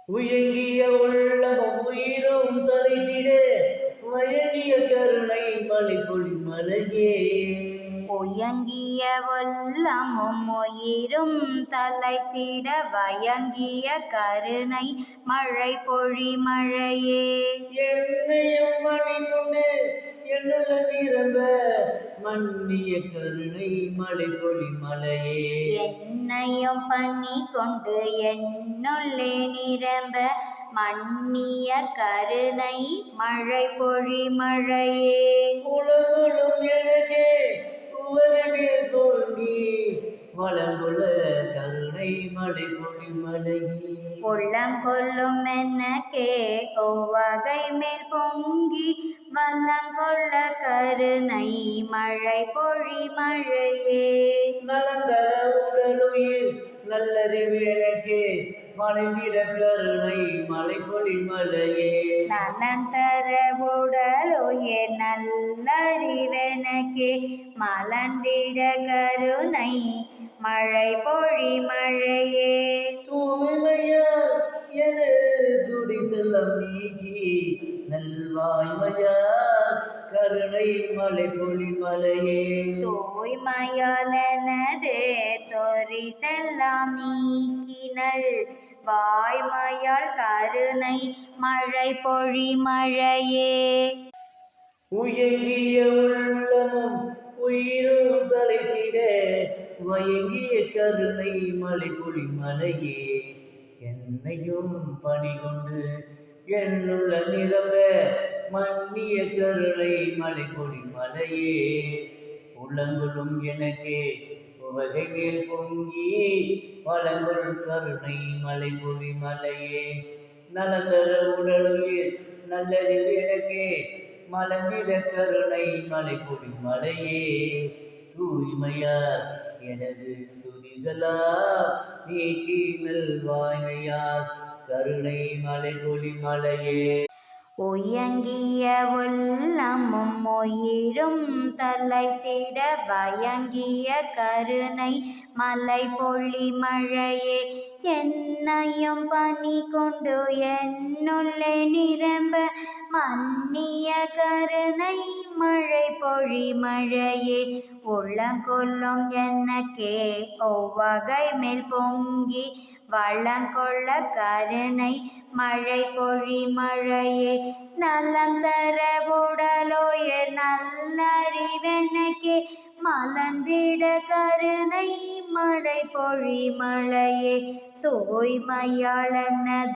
உயங்கிய உள்ளமும் உயிரும் தொலைத்திட வயங்கிய கருணை மலை பொழி மலையே. உயங்கிய உள்ளமும் உயிரும் தலைத்திட வயங்கிய கருணை மழை பொழி மழையே. என்னையும் மணி கொண்டு என்னுள்ள நிரம்ப மன்னிய கருணை மலை பொழி மலையே. என்னையும் பண்ணி கொண்டு என்னுள்ளே நிரம்ப மன்னிய கருணை மழை பொழி மழையே. உலகுளும் எனக்கே உவகையில் தோன்றி வளங்குல கருணை மலை பொழி மலையே. உள்ளங்கொள்ளும் எனக்கே ஒவ்வகை மேல் பொங்கி வல்லங்கொள்ள கருணை மழை பொழி மழையே. நலந்தர உடலுயிர் நல்லறிவு எனக்கே மலைந்திட கருணை மலை பொழி மலையே. நலந்தர உடலுயிர் நல்லறிவெனக்கே மலர்ந்திட கருணை மழை பொழி மழையே. தூய்மையால் என துரிசலம் நீக்கி நல்வாய்மையால் கருணை மலை பொழி மலையே. தூய்மையால் எனது தொரிசெல்லாம் நீக்கினல் வாய்மையால் கருணை மழை பொழி மழையே. உயங்கிய உள்ளமும் உயிரும் தலைத்திட வயங்கிய கருணை மலை பொழி மலையே. என்னையும் பணி கொண்டு என்னுள்ள நிரம்ப மன்னிய கருணை மலை பொழி மலையே. உலங்குளும் எனக்கே உவகை மேல் பொங்கி வளங்குள் கருணை மலை பொழி மலையே. நலந்தர உடலுயிர் நல்லறிவு எனக்கே மலர்ந்திட கருணை மலை பொழி மலையே. தூய்மையார் எனது துரிதலா நீக்கி நல்வாய்மையார் கருணை மலை பொழி மலையே. உயங்கிய உள்ளமும் உயிரும் தலைத்திட வயங்கிய கருணை மலை பொழி மழையே. என்னையும் பணி கொண்டு என்னுள்ளே நிரம்ப மன்னிய கருணை மழை பொழி மழையே. உள்ளங்கொள்ளும் எனக்கே ஒவ்வகை மேல் பொங்கி வளங்கொள்ள கருணை மழை பொழி மழையே. நலம் தர உடலுயிர் நல்லறிவெனக்கே மலர்ந்திட கருணை மழை பொழி மழையே. தூய்மையால்